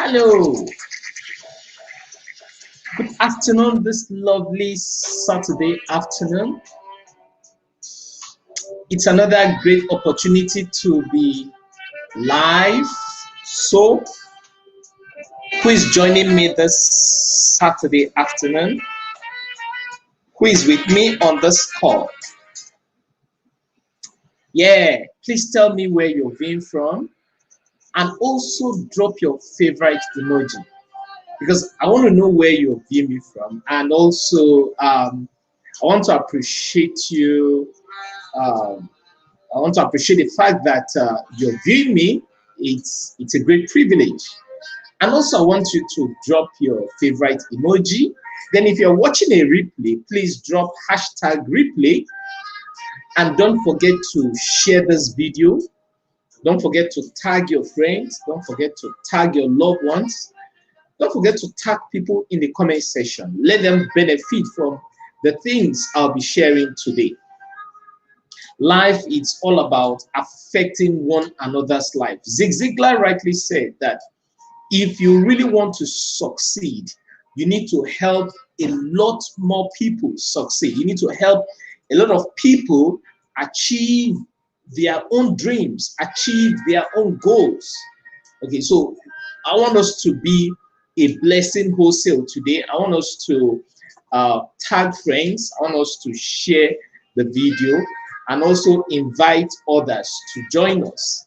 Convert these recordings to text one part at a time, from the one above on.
Hello, good afternoon, this lovely Saturday afternoon. It's another great opportunity to be live. So, who is joining me this Saturday afternoon? Who is with me on this call? Yeah, please tell me where you're viewing from and also drop your favorite emoji, because I want to know where you're viewing me from, and also I want to appreciate you. I want to appreciate the fact that you're viewing me. It's a great privilege, and also I want you to drop your favorite emoji. Then, if you're watching a replay, please drop #replay, and don't forget to share this video. Don't forget to tag your friends. Don't forget to tag your loved ones. Don't forget to tag people in the comment section. Let them benefit from the things I'll be sharing today. Life is all about affecting one another's life. Zig Ziglar rightly said that if you really want to succeed, you need to help a lot more people succeed. You need to help a lot of people achieve their own dreams, achieve their own goals. Okay, so I want us to be a blessing wholesale today. I want us to tag friends. I want us to share the video and also invite others to join us.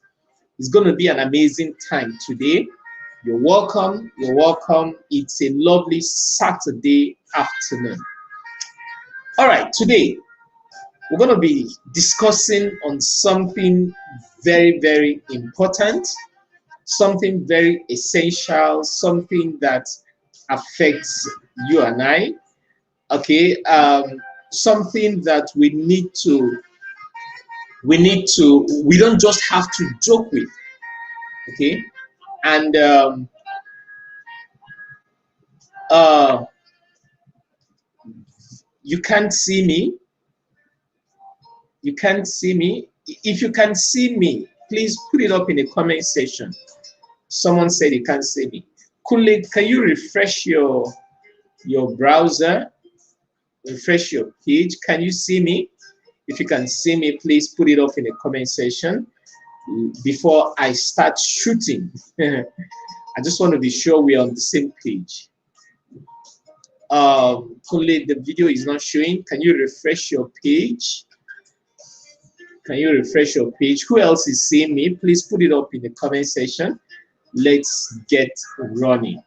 It's going to be an amazing time today. You're welcome. You're welcome. It's a lovely Saturday afternoon. All right, today we're going to be discussing on something very, very important, something very essential, something that affects you and I. Okay, something that we don't just have to joke with. Okay, and you can't see me. You can't see me. If you can see me, please put it up in the comment section. Someone said you can't see me. Kunle, can you refresh your browser? Refresh your page. Can you see me? If you can see me, please put it up in the comment section before I start shooting. I just want to be sure we're on the same page. Kunle, the video is not showing. Can you refresh your page? Can you refresh your page? Who else is seeing me? Please put it up in the comment section. Let's get running.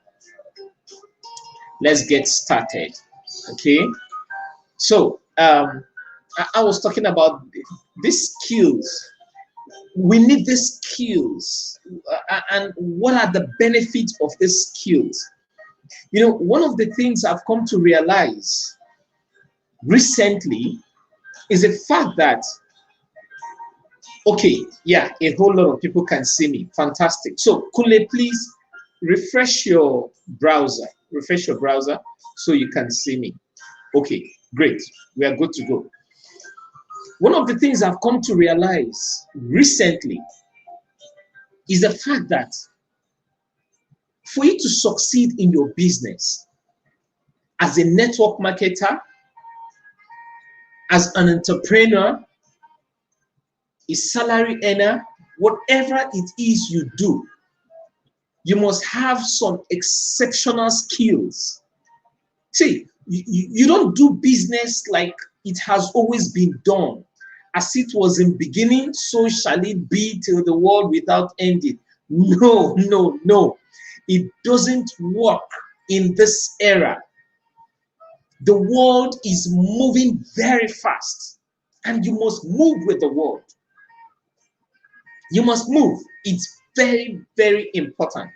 Let's get started. Okay. So I was talking about these skills. We need these skills, and what are the benefits of these skills? You know, one of the things I've come to realize recently is the fact that, okay, yeah, a whole lot of people can see me. Fantastic. So, Kunle, please refresh your browser. Refresh your browser so you can see me. Okay, great. We are good to go. One of the things I've come to realize recently is the fact that for you to succeed in your business as a network marketer, as an entrepreneur, a salary earner, whatever it is you do, you must have some exceptional skills. See, you don't do business like it has always been done. As it was in beginning, so shall it be till the world without ending. No, no, no. It doesn't work in this era. The world is moving very fast, and you must move with the world. You must move. It's very, very important.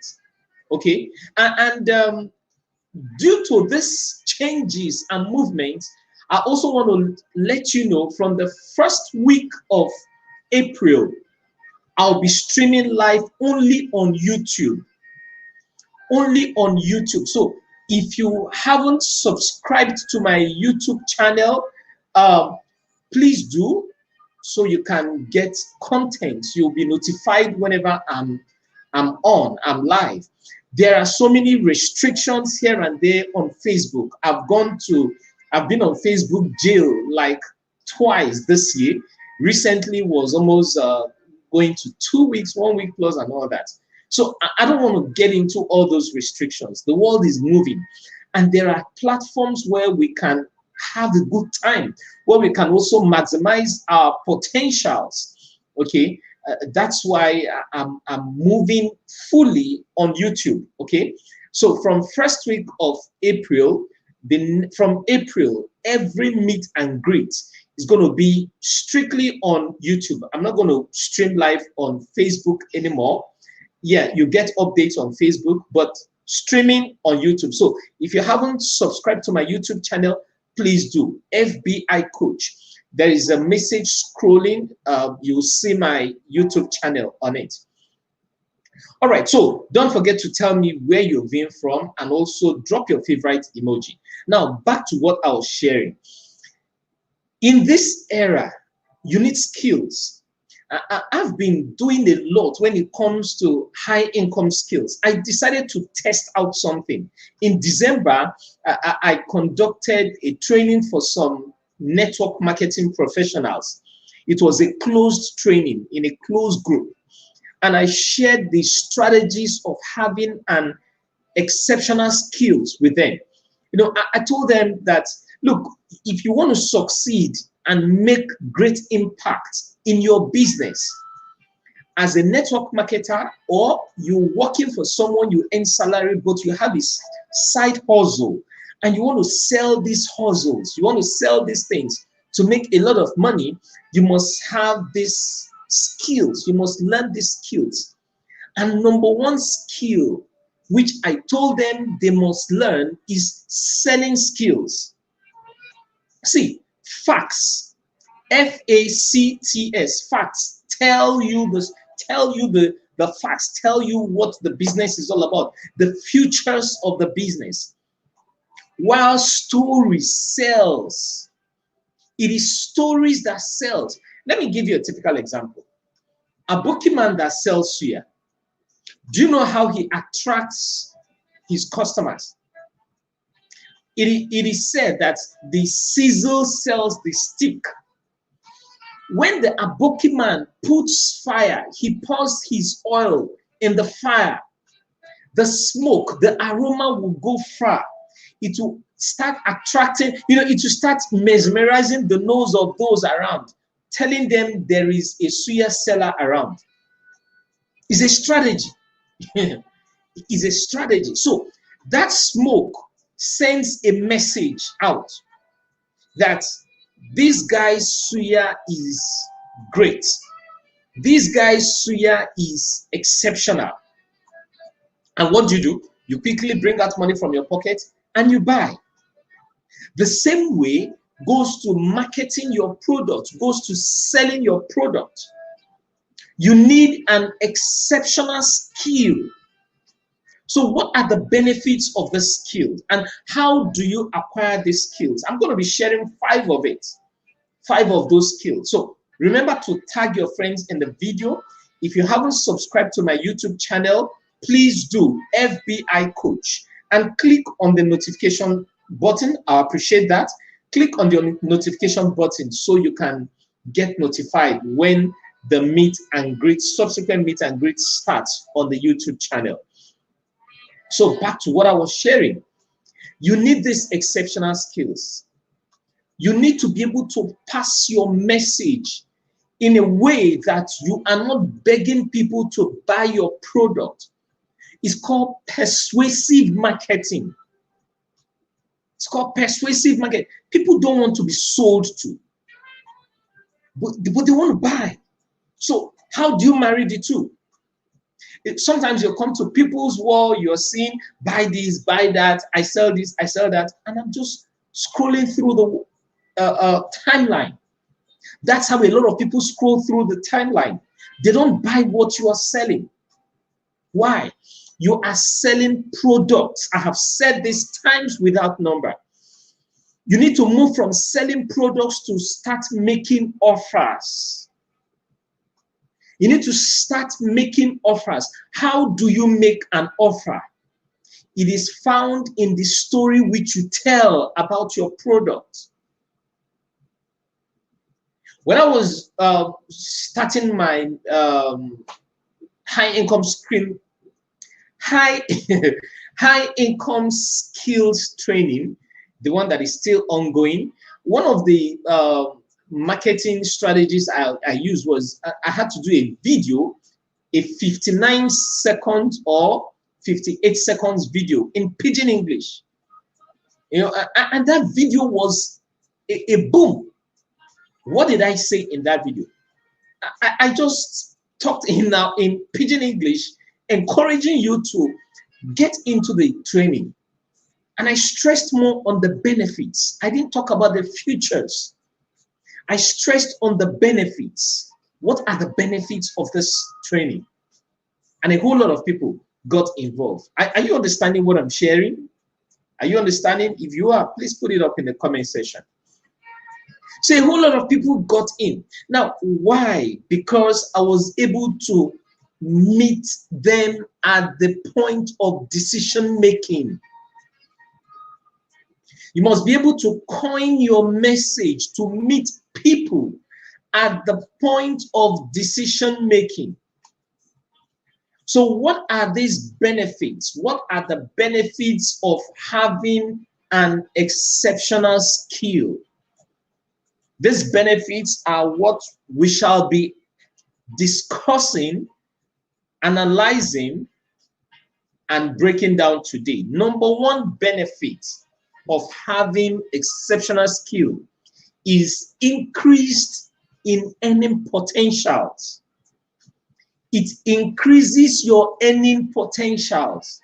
Okay, and due to these changes and movements, I also want to let you know from the first week of April, I'll be streaming live only on YouTube. Only on YouTube. So if you haven't subscribed to my YouTube channel, please do, so you can get content. You'll be notified whenever I'm live. There are so many restrictions here and there on Facebook. I've been on Facebook jail like twice this year. Recently was almost going to 2 weeks, 1 week plus, and all that. So I don't want to get into all those restrictions. The world is moving, and there are platforms where we can have a good time, where we can also maximize our potentials. Okay, that's why I'm moving fully on YouTube. Okay, so from first week of April, from April, every meet and greet is going to be strictly on YouTube. I'm not going to stream live on Facebook anymore. Yeah, you get updates on Facebook, but streaming on YouTube. So if you haven't subscribed to my YouTube channel, please do. FBI Coach. There is a message scrolling. You'll see my YouTube channel on it. All right, so don't forget to tell me where you've been from, and also drop your favorite emoji. Now, back to what I was sharing. In this era, you need skills. I've been doing a lot when it comes to high income skills. I decided to test out something. In December, I conducted a training for some network marketing professionals. It was a closed training in a closed group. And I shared the strategies of having an exceptional skills with them. You know, I told them that, look, if you want to succeed and make great impact in your business as a network marketer, or you're working for someone, you earn salary, but you have a side hustle and you want to sell these hustles, you want to sell these things to make a lot of money, you must have these skills, you must learn these skills. And number one skill, which I told them they must learn, is selling skills. See, facts, F-A-C-T-S, facts tell you this, the facts, tell you what the business is all about, the futures of the business. While story sells, it is stories that sells. Let me give you a typical example. A bookman that sells suya. Do you know how he attracts his customers? It is said that the sizzle sells the stick. When the aboki man puts fire, he pours his oil in the fire. The smoke, the aroma will go far. It will start attracting, it will start mesmerizing the nose of those around, telling them there is a suya seller around. It's a strategy. It's a strategy. So that smoke sends a message out that this guy's suya is great. This guy's suya is exceptional. And what do? You quickly bring out money from your pocket and you buy. The same way goes to marketing your product, goes to selling your product. You need an exceptional skill. So what are the benefits of the skills and how do you acquire these skills? I'm going to be sharing 5 of it, 5 of those skills. So remember to tag your friends in the video. If you haven't subscribed to my YouTube channel, please do, FBI Coach, and click on the notification button. I appreciate that. Click on the notification button so you can get notified when the meet and greet, subsequent meet and greet starts on the YouTube channel. So back to what I was sharing. You need these exceptional skills. You need to be able to pass your message in a way that you are not begging people to buy your product. It's called persuasive marketing. It's called persuasive marketing. People don't want to be sold to, but they want to buy. So how do you marry the two? Sometimes you come to people's wall, you're seeing, buy this, buy that, I sell this, I sell that, and I'm just scrolling through the timeline. That's how a lot of people scroll through the timeline. They don't buy what you are selling. Why? You are selling products. I have said this times without number. You need to move from selling products to start making offers. You need to start making offers. How do you make an offer? It is found in the story which you tell about your product. When I was starting my high income high high income skills training, the one that is still ongoing, one of the marketing strategies I used was I had to do a video, a 59 second or 58 seconds video in pidgin English. You know, and that video was a boom. What did I say in that video? I just talked in pidgin English, encouraging you to get into the training. And I stressed more on the benefits. I didn't talk about the futures. I stressed on the benefits. What are the benefits of this training? And a whole lot of people got involved. Are you understanding what I'm sharing? Are you understanding? If you are, please put it up in the comment section. So a whole lot of people got in. Now, why? Because I was able to meet them at the point of decision making. You must be able to coin your message to meet people at the point of decision making. So what are these benefits? What are the benefits of having an exceptional skill? These benefits are what we shall be discussing, analyzing, and breaking down today. Number one benefit of having exceptional skill is increased in earning potentials. It increases your earning potentials.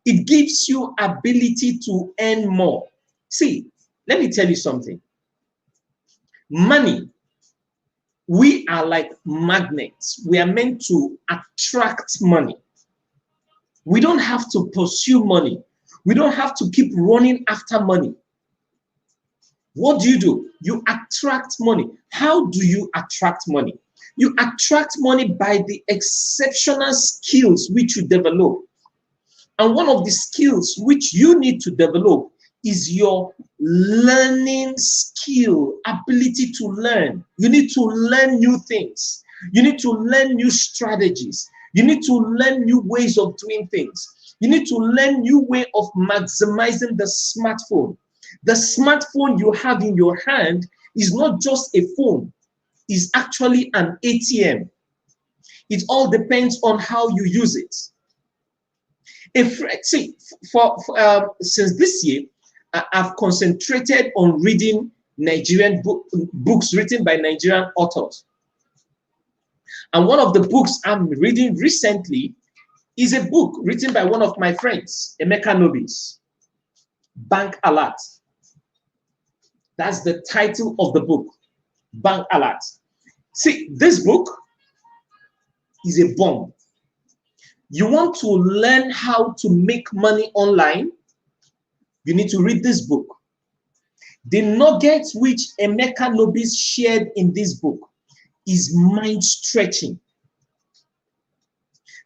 It gives you ability to earn more. See, let me tell you something. Money, we are like magnets. We are meant to attract money. We don't have to pursue money. We don't have to keep running after money. What do? You attract money. How do you attract money? You attract money by the exceptional skills which you develop. And one of the skills which you need to develop is your learning skill, ability to learn. You need to learn new things. You need to learn new strategies. You need to learn new ways of doing things. You need to learn new way of maximizing the smartphone. The smartphone you have in your hand is not just a phone. It's actually an ATM. It all depends on how you use it. Since this year, I've concentrated on reading Nigerian books written by Nigerian authors. And one of the books I'm reading recently is a book written by one of my friends, Emeka Nobis, Bank Alert. That's the title of the book, Bank Alert. See, this book is a bomb. You want to learn how to make money online? You need to read this book. The nuggets which Emeka Nobis shared in this book is mind-stretching.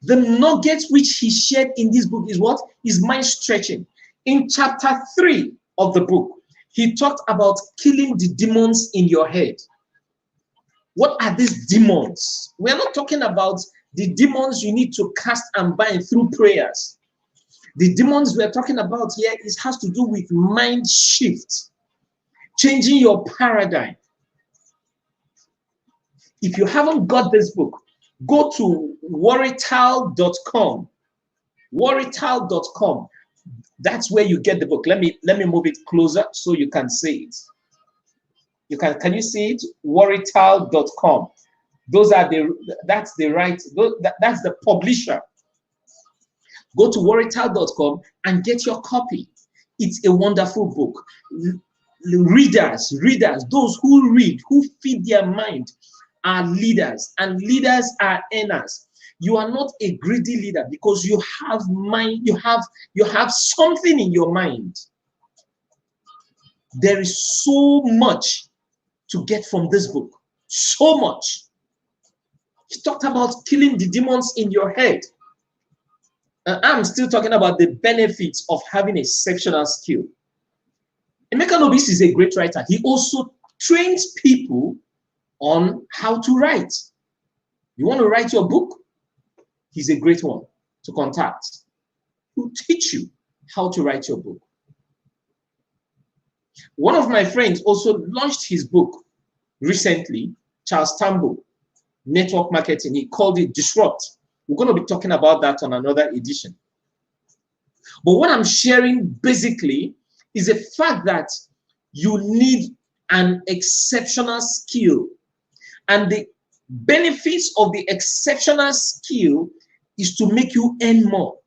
The nuggets which he shared in this book is what? Is mind-stretching. In chapter 3 of the book, he talked about killing the demons in your head. What are these demons? We are not talking about the demons you need to cast and bind through prayers. The demons we are talking about here has to do with mind shift, changing your paradigm. If you haven't got this book, go to worrital.com. Worrital.com. That's where you get the book. Let me move it closer so you can see it. Can you see it? Worrital.com. That's the publisher. Go to worrital.com and get your copy. It's a wonderful book. Readers, those who read, who feed their mind, are leaders, and leaders are earners. You are not a greedy leader because you have mind, you have something in your mind. There is so much to get from this book. So much. He talked about killing the demons in your head. I'm still talking about the benefits of having exceptional skill. Emeka Nobis is a great writer. He also trains people on how to write. You want to write your book? He's a great one to contact. He'll teach you how to write your book. One of my friends also launched his book recently, Charles Tambo, Network Marketing. He called it Disrupt. We're going to be talking about that on another edition. But what I'm sharing basically is the fact that you need an exceptional skill. And the benefits of the exceptional skill is to make you earn more.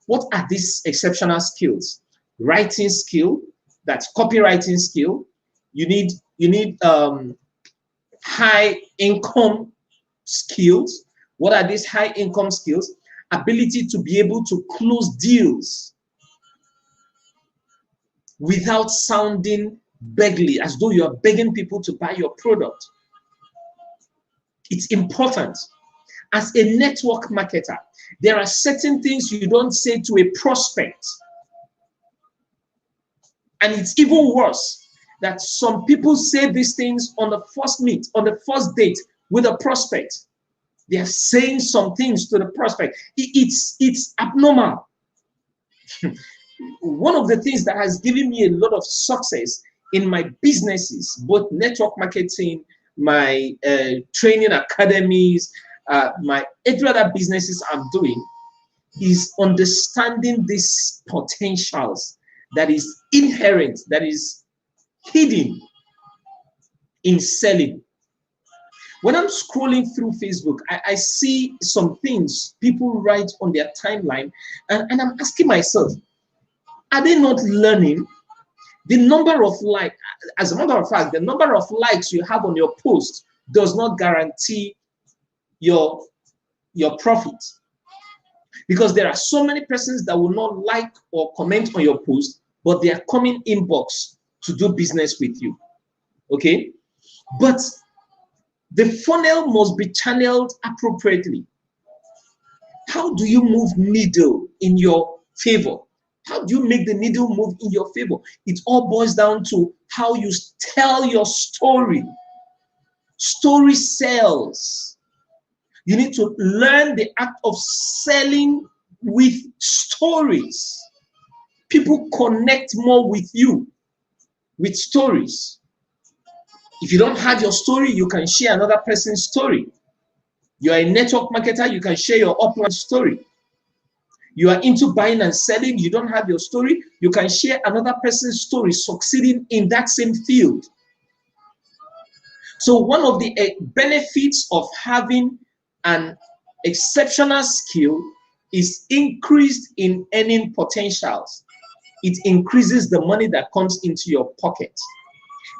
What are these exceptional skills? Writing skill, that's copywriting skill. You need high income skills. What are these high income skills? Ability to be able to close deals without sounding beggarly, as though you are begging people to buy your product. It's important. As a network marketer, there are certain things you don't say to a prospect. And it's even worse that some people say these things on the first meet, on the first date with a prospect. They are saying some things to the prospect. It's abnormal. One of the things that has given me a lot of success in my businesses, both network marketing, my training academies, my every other businesses I'm doing, is understanding these potentials that is inherent, that is hidden in selling. When I'm scrolling through Facebook, I see some things people write on their timeline, and I'm asking myself, are they not learning? The number of likes, as a matter of fact, the number of likes you have on your post does not guarantee your profit. Because there are so many persons that will not like or comment on your post, but they are coming inbox to do business with you. Okay? But the funnel must be channeled appropriately. How do you move needle in your favor? How do you make the needle move in your favor? It all boils down to how you tell your story. Story sells. You need to learn the act of selling with stories. People connect more with you with stories. If you don't have your story, you can share another person's story. You are a network marketer, you can share your upline story. You are into buying and selling, you don't have your story, you can share another person's story succeeding in that same field. So one of the benefits of having an exceptional skill is increased in earning potentials. It increases the money that comes into your pocket.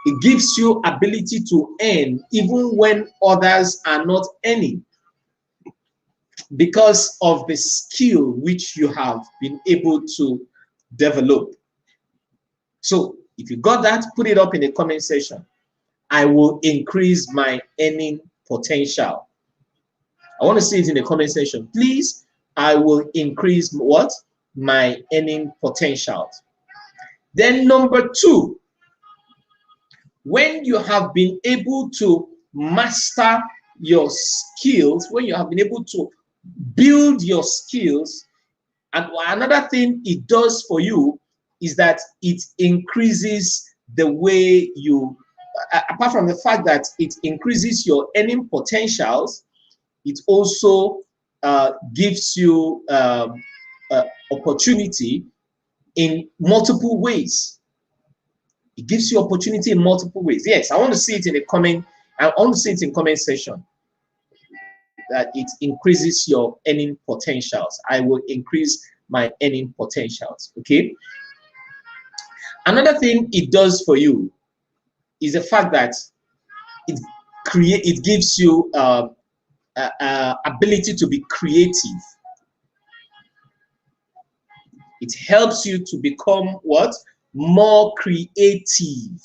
It gives you ability to earn even when others are not earning, because of the skill which you have been able to develop. So if you got that, put it up in the comment section. I will increase my earning potential. I want to see it in the comment section. Please, I will increase what? My earning potential. Then number two, when you have been able to master your skills, when you have been able to build your skills, and another thing it does for you is that it increases the way you, apart from the fact that it increases your earning potentials, it also gives you opportunity in multiple ways. It gives you opportunity in multiple ways. Yes, I want to see it in the comment. I want to see it in comment section that it increases your earning potentials. I will increase my earning potentials. Okay. Another thing it does for you is the fact that it gives you ability to be creative. It helps you to become what? More creative.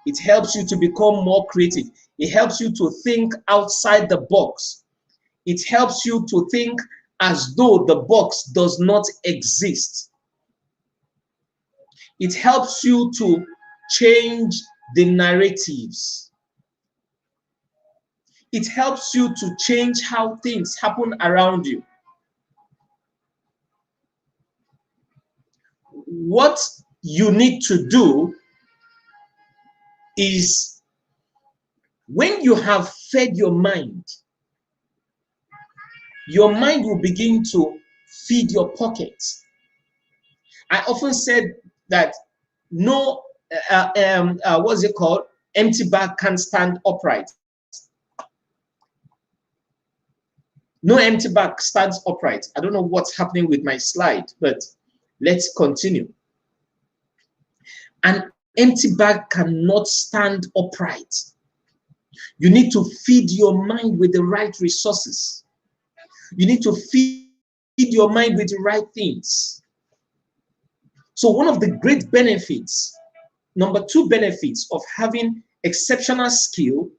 It helps you to become more creative. It helps you to think outside the box. It helps you to think as though the box does not exist. It helps you to change the narratives. It helps you to change how things happen around you. What you need to do is, when you have fed your mind will begin to feed your pockets. I often said that no, what's it called? Empty bag can't stand upright. No empty bag stands upright. I don't know what's happening with my slide, but let's continue. An empty bag cannot stand upright. You need to feed your mind with the right resources. You need to feed your mind with the right things. So one of the great benefits, number two benefits of having exceptional skill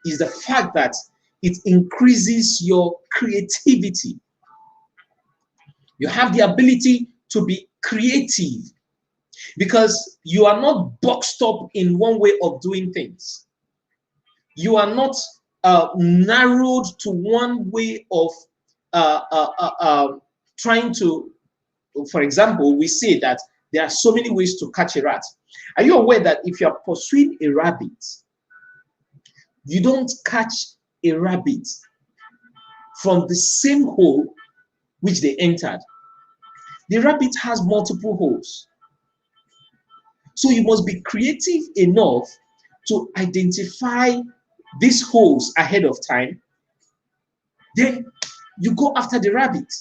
is the fact that it increases your creativity. You have the ability to be creative because you are not boxed up in one way of doing things. You are not narrowed to one way of trying to, for example, we say that there are so many ways to catch a rat. Are you aware that if you are pursuing a rabbit, you don't catch a rabbit from the same hole which they entered? The rabbit has multiple holes. So you must be creative enough to identify these holes ahead of time. Then you go after the rabbit.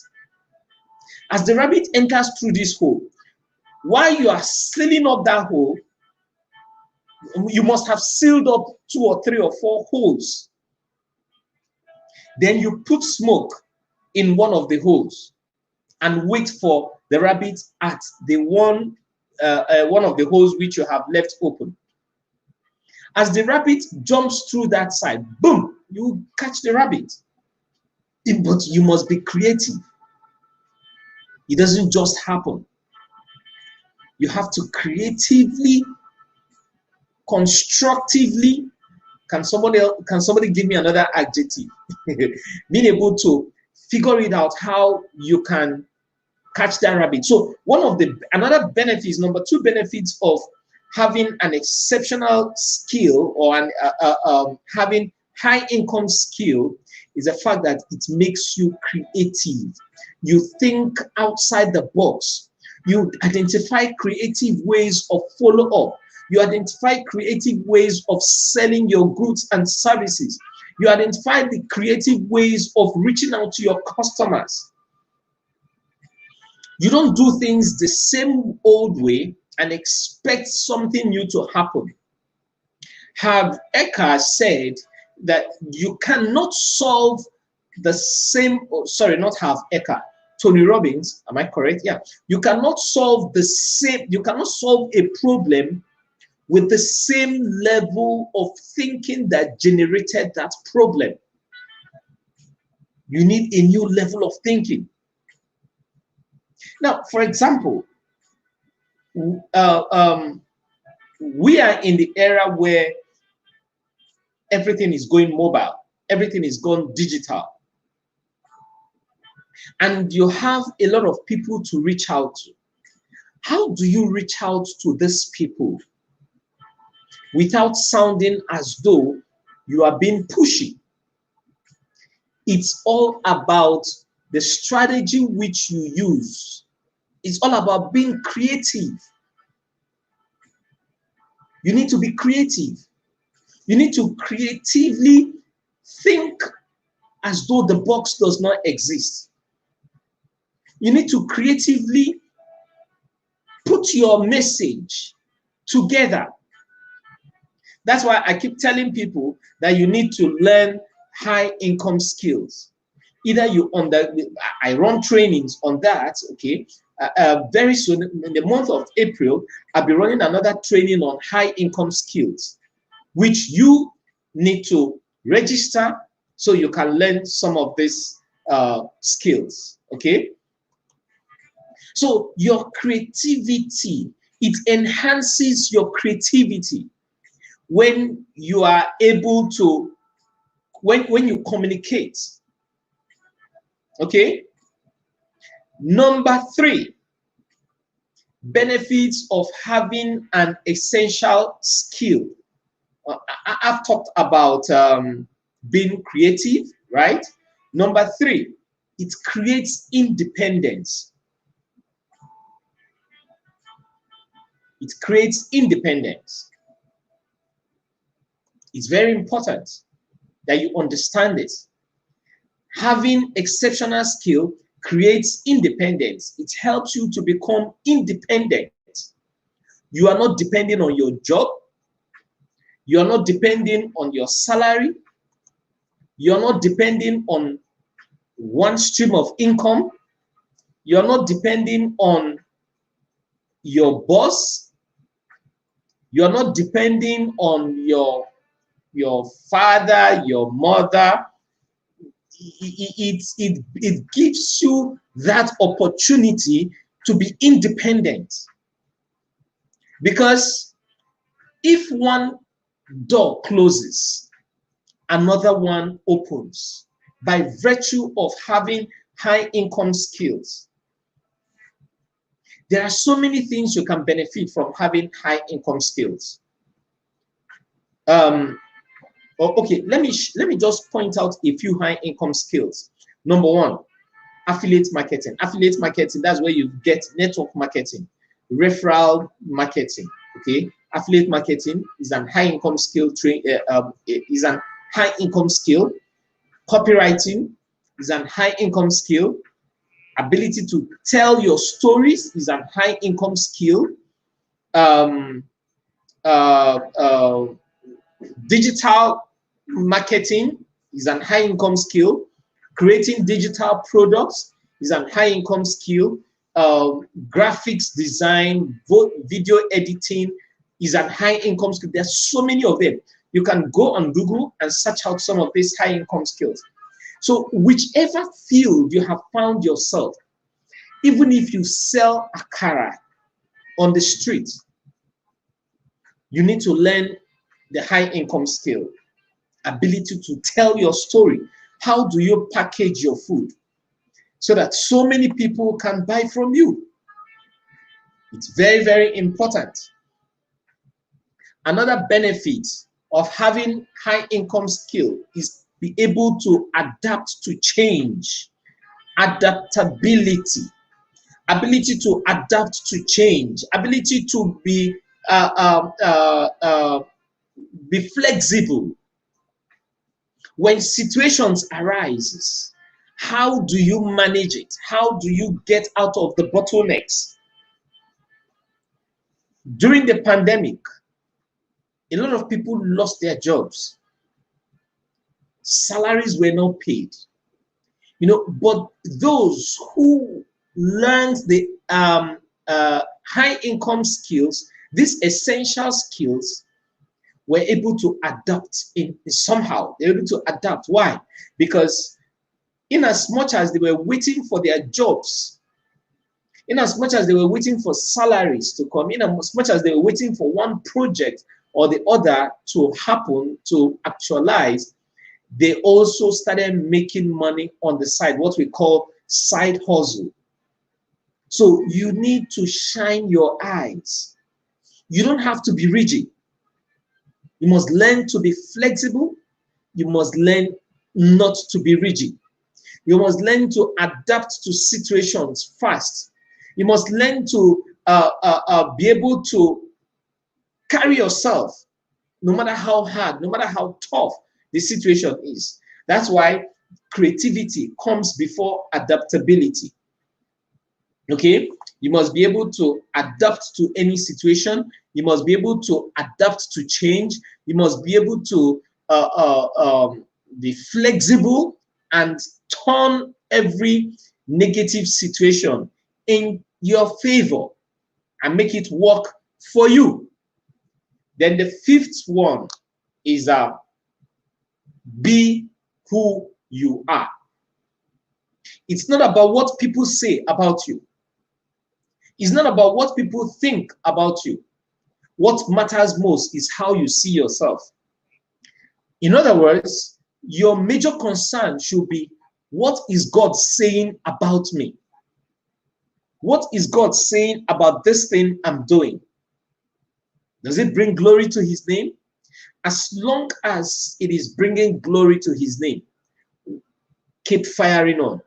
As the rabbit enters through this hole, while you are sealing up that hole, you must have sealed up 2 or 3 or 4 holes. Then you put smoke in one of the holes and wait for the rabbit at the one of the holes which you have left open. As the rabbit jumps through that side, boom, you catch the rabbit. But you must be creative. It doesn't just happen. You have to creatively, constructively, can somebody give me another adjective? Being able to figure it out how you can catch that rabbit. So another benefits, number two benefits of having an exceptional skill or having high income skill is the fact that it makes you creative. You think outside the box. You identify creative ways of follow-up. You identify creative ways of selling your goods and services. You identify the creative ways of reaching out to your customers. You don't do things the same old way and expect something new to happen. Have Eckhart said that you cannot solve the same, not have Eckhart, Tony Robbins, am I correct? Yeah. You cannot solve the same, you cannot solve a problem with the same level of thinking that generated that problem. You need a new level of thinking. Now, for example, we are in the era where everything is going mobile, everything is going digital. And you have a lot of people to reach out to. How do you reach out to these people without sounding as though you are being pushy? It's all about the strategy which you use. It's all about being creative. You need to be creative. You need to creatively think as though the box does not exist. You need to creatively put your message together. That's why I keep telling people that you need to learn high income skills. Either I run trainings on that, okay? Very soon, in the month of April, I'll be running another training on high income skills, which you need to register so you can learn some of these skills. Okay, so your creativity, it enhances your creativity when you are able to, when you communicate. Okay, number 3, benefits of having an essential skill. I've talked about being creative, right? Number 3, it creates independence. It creates independence. It's very important that you understand this. Having exceptional skill creates independence. It helps you to become independent. You are not depending on your job. You are not depending on your salary. You are not depending on one stream of income. You are not depending on your boss. You are not depending on your father, your mother. It gives you that opportunity to be independent. Because if one door closes, another one opens by virtue of having high income skills. There are so many things you can benefit from having high income skills. Okay, let me just point out a few high income skills. Number 1, affiliate marketing. Affiliate marketing, that's where you get network marketing, referral marketing. Okay, affiliate marketing is an high income skill. Is an high income skill. Copywriting is an high income skill. Ability to tell your stories is a high income skill. Digital marketing is an high income skill. Creating digital products is an high income skill. Graphics design, video editing is an high income skill. There's so many of them. You can go on Google and search out some of these high income skills. So whichever field you have found yourself, even if you sell akara on the street, you need to learn the high income skill. Ability to tell your story. How do you package your food so that so many people can buy from you? It's very, very important. Another benefit of having high income skill is be able to adapt to change. Adaptability. Ability to adapt to change. Ability to be flexible. When situations arise, how do you manage it? How do you get out of the bottlenecks? During the pandemic, a lot of people lost their jobs. Salaries were not paid. But those who learned the high income skills, these essential skills, were able to adapt somehow. They were able to adapt. Why? Because in as much as they were waiting for their jobs, in as much as they were waiting for salaries to come, in as much as they were waiting for one project or the other to happen, to actualize, they also started making money on the side, what we call side hustle. So you need to shine your eyes. You don't have to be rigid. You must learn to be flexible. You must learn not to be rigid. You must learn to adapt to situations fast. You must learn to be able to carry yourself no matter how hard, no matter how tough the situation is. That's why creativity comes before adaptability. Okay? You must be able to adapt to any situation. You must be able to adapt to change. You must be able to be flexible and turn every negative situation in your favor and make it work for you. Then the fifth one is be who you are. It's not about what people say about you. It's not about what people think about you. What matters most is how you see yourself. In other words, your major concern should be, what is God saying about me? What is God saying about this thing I'm doing? Does it bring glory to his name? As long as it is bringing glory to his name, keep firing on.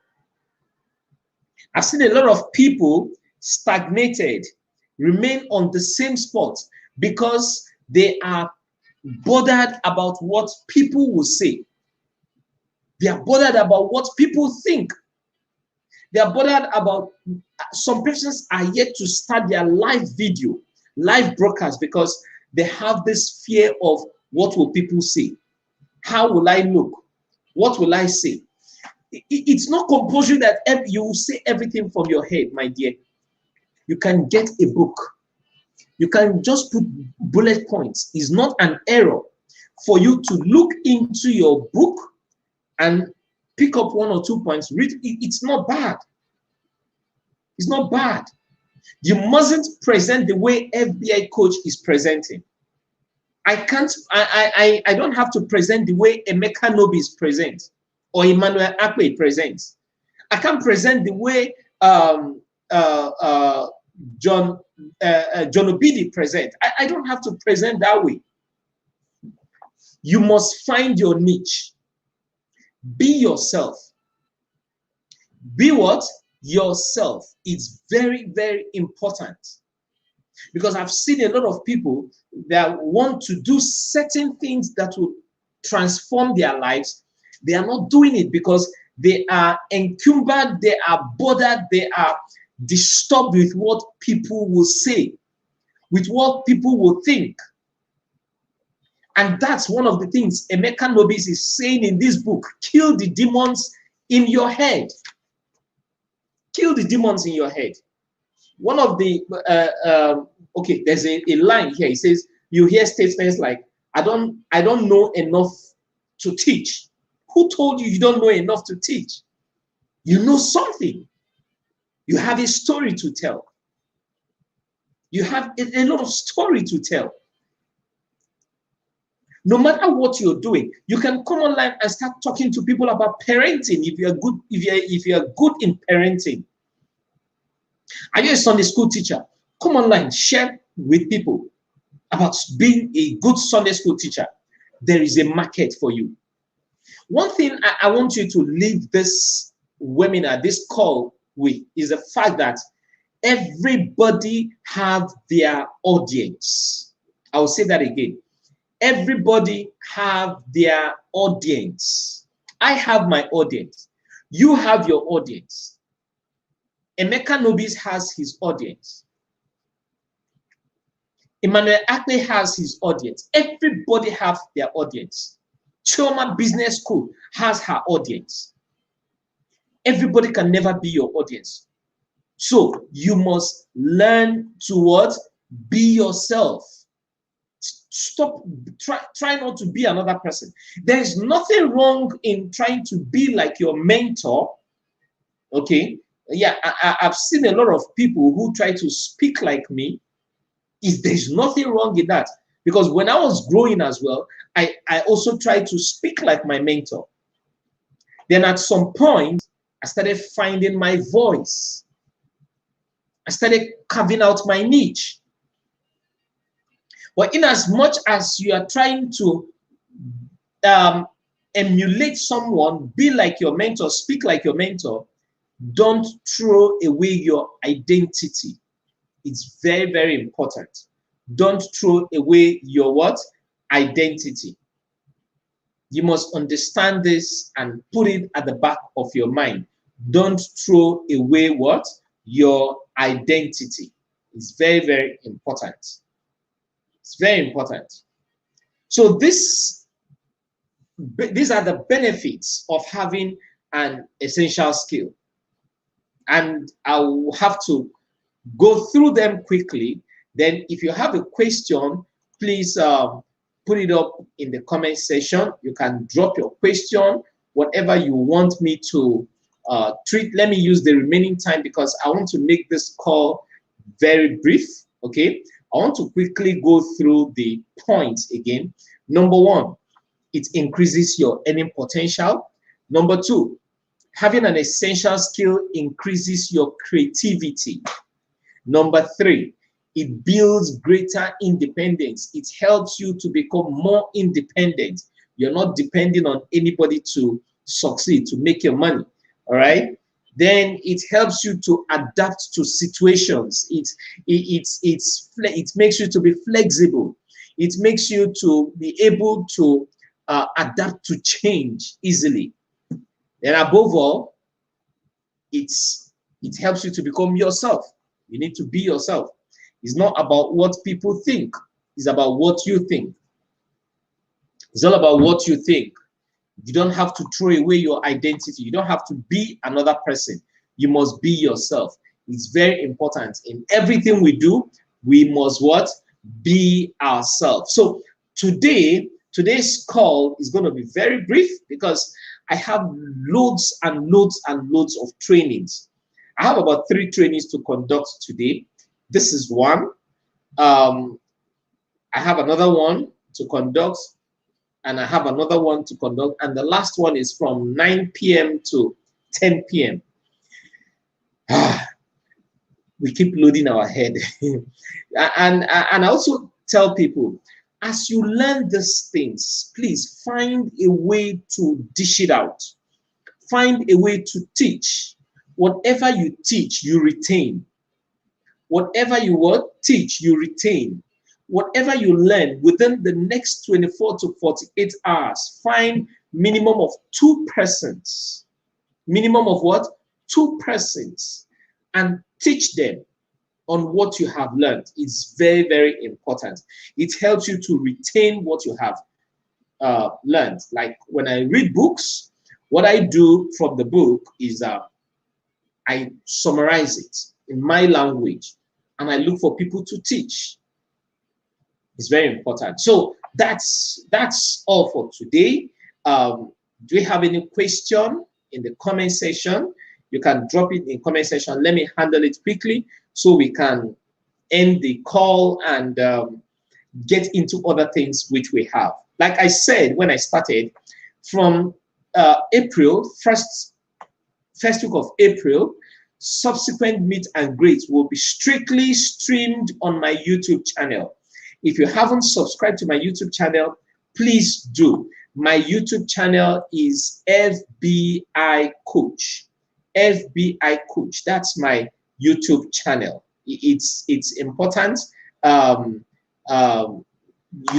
I've seen a lot of people stagnated, remain on the same spot because they are bothered about what people will say. They are bothered about what people think. They are bothered about, some persons are yet to start their live video, live broadcast, because they have this fear of, what will people say? How will I look? What will I say? It's not compulsory that you will say everything from your head, my dear. You can get a book. You can just put bullet points. It's not an error for you to look into your book and pick up 1 or 2 points. Read. It's not bad. It's not bad. You mustn't present the way FBI coach is presenting. I don't have to present the way Emeka Nobis presents or Emmanuel Akpe presents. I can't present the way John Obidi presents. I don't have to present that way. You must find your niche. Be yourself. Be what? Yourself. It's very, very important. Because I've seen a lot of people that want to do certain things that will transform their lives. They are not doing it because they are encumbered, they are bothered, they are disturbed with what people will say, with what people will think. And that's one of the things Emeka Nobis is saying in this book. Kill the demons in your head. Kill the demons in your head. One of the, okay, there's a line here. It says, you hear statements like, I don't know enough to teach. Who told you you don't know enough to teach? You know something. You have a story to tell. You have a lot of story to tell. No matter what you're doing, you can come online and start talking to people about parenting if you're good, if you're good in parenting. Are you a Sunday school teacher? Come online, share with people about being a good Sunday school teacher. There is a market for you. One thing I want you to leave this webinar, this call with, is the fact that everybody have their audience. I will say that again. Everybody have their audience. I have my audience. You have your audience. Emeka Nobis has his audience. Emmanuel Akpe has his audience. Everybody have their audience. Chioma Business School has her audience. Everybody can never be your audience. So you must learn to what? Be yourself. Stop, try not to be another person. There is nothing wrong in trying to be like your mentor. Okay? Yeah, I've seen a lot of people who try to speak like me. There's nothing wrong in that. Because when I was growing as well, I also tried to speak like my mentor. Then at some point, I started finding my voice. I started carving out my niche. But in as much as you are trying to emulate someone, be like your mentor, speak like your mentor, don't throw away your identity. It's very, very important. Don't throw away your what? Identity. You must understand this and put it at the back of your mind. Don't throw away what? Your identity. It's very, very important. It's very important. So these are the benefits of having an essential skill. And I will have to go through them quickly. Then if you have a question, please put it up in the comment section. You can drop your question whatever you want me to treat. Let me use the remaining time because I want to make this call very brief. Okay, I want to quickly go through the points again. Number one, it increases your earning potential. Number two, having an essential skill increases your creativity. Number three, it builds greater independence. It helps you to become more independent. You're not depending on anybody to succeed, to make your money. All right. Then it helps you to adapt to situations. It makes you to be flexible. It makes you to be able to adapt to change easily. And above all, it helps you to become yourself. You need to be yourself. It's not about what people think. It's about what you think. It's all about what you think. You don't have to throw away your identity. You don't have to be another person. You must be yourself. It's very important. In everything we do, we must what? Be ourselves. So today's call is going to be very brief because I have loads and loads and loads of trainings. I have about 3 trainings to conduct today. This is one. I have another one to conduct, and I have another one to conduct, and the last one is from 9 p.m. to 10 p.m. We keep loading our head. and I also tell people, as you learn these things, please find a way to dish it out. Find a way to teach. Whatever you teach, you retain. Whatever you teach, you retain. Whatever you learn within the next 24 to 48 hours, find minimum of 2 persons. Minimum of what? 2 persons. And teach them on what you have learned. It's very, very important. It helps you to retain what you have learned. Like when I read books, what I do from the book is I summarize it in my language and I look for people to teach. It's very important. So that's all for today. Do you have any question in the comment section? You can drop it in the comment section. Let me handle it quickly so we can end the call and get into other things which we have. Like I said when I started, from April, first week of April, subsequent meet and greets will be strictly streamed on my YouTube channel. If you haven't subscribed to my YouTube channel, please do. My YouTube channel is FBI Coach. FBI Coach. That's my YouTube channel. It's important. You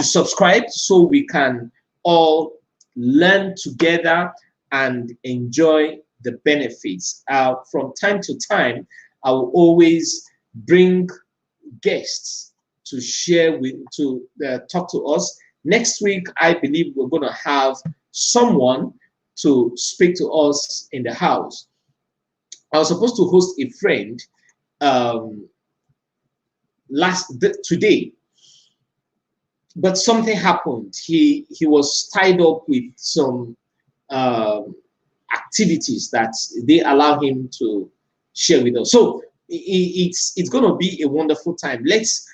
subscribe so we can all learn together and enjoy the benefits. From time to time, I will always bring guests to share to talk to us. Next week, I believe we're going to have someone to speak to us in the house. I was supposed to host a friend today, but something happened. He was tied up with some activities that they allow him to share with us. So it's going to be a wonderful time. Let's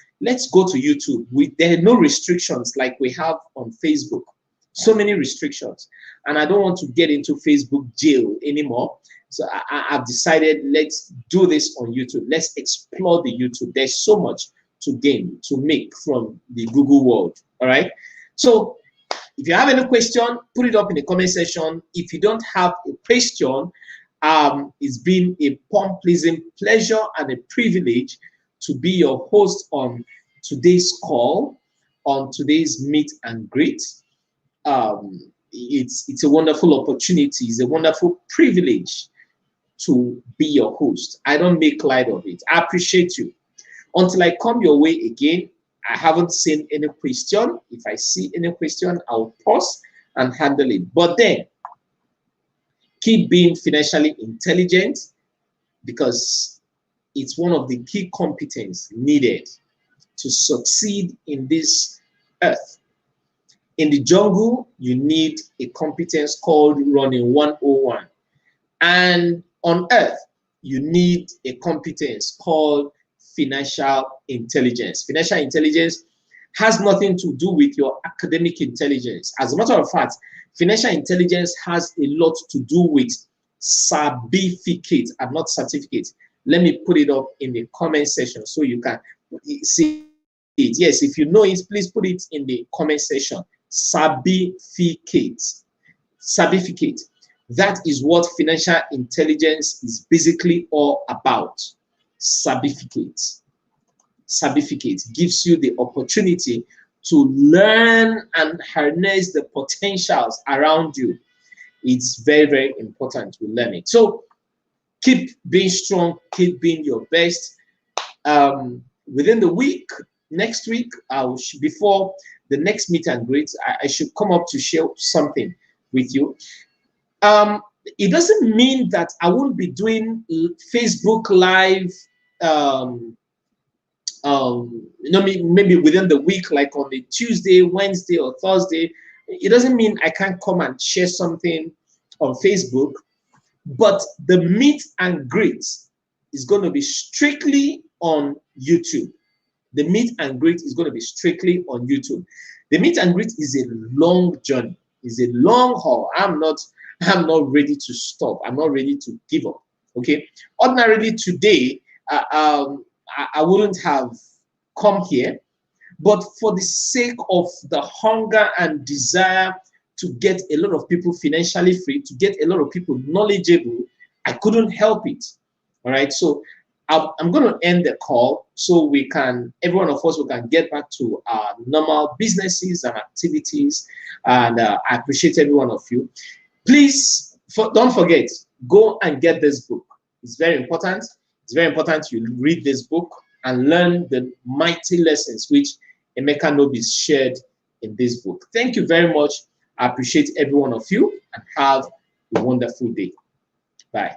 go to YouTube. There are no restrictions like we have on Facebook. So many restrictions, and I don't want to get into Facebook jail anymore. So I've decided, let's do this on YouTube. Let's explore the YouTube. There's so much to gain, to make from the Google world. All right. So if you have any question, put it up in the comment section. If you don't have a question, it's been a pleasant pleasure and a privilege to be your host on today's call, on today's meet and greet. It's a wonderful opportunity. It's a wonderful privilege to be your host. I don't make light of it. I appreciate you. Until I come your way again, I haven't seen any question. If I see any question, I'll pause and handle it. But then, keep being financially intelligent, because it's one of the key competencies needed to succeed in this earth. In the jungle, you need a competence called running 101. And on earth, you need a competence called financial intelligence. Financial intelligence has nothing to do with your academic intelligence. As a matter of fact, financial intelligence has a lot to do with certificate and not certificate. Let me put it up in the comment section so you can see it. Yes, if you know it, please put it in the comment section. Certificate. Certificate. That is what financial intelligence is basically all about. Certificate. Certificate gives you the opportunity to learn and harness the potentials around you. It's very, very important to learn it. So keep being strong, keep being your best. Within the week, next week, before the next meet and greet, I should come up to share something with you. It doesn't mean that I won't be doing Facebook Live, maybe within the week, like on the Tuesday, Wednesday, or Thursday. It doesn't mean I can't come and share something on Facebook, but the meet and greet is going to be strictly on YouTube. The meet and greet is going to be strictly on YouTube. The meet and greet is a long journey. It's a long haul. I'm not ready to stop. I'm not ready to give up. Okay. Ordinarily today, I wouldn't have come here, but for the sake of the hunger and desire to get a lot of people financially free, to get a lot of people knowledgeable, I couldn't help it. All right. So I'm going to end the call so we can, every one of us, we can get back to our normal businesses and activities. And I appreciate every one of you. Please, don't forget, go and get this book. It's very important. It's very important you read this book and learn the mighty lessons which Emeka Nobis shared in this book. Thank you very much. I appreciate every one of you and have a wonderful day. Bye.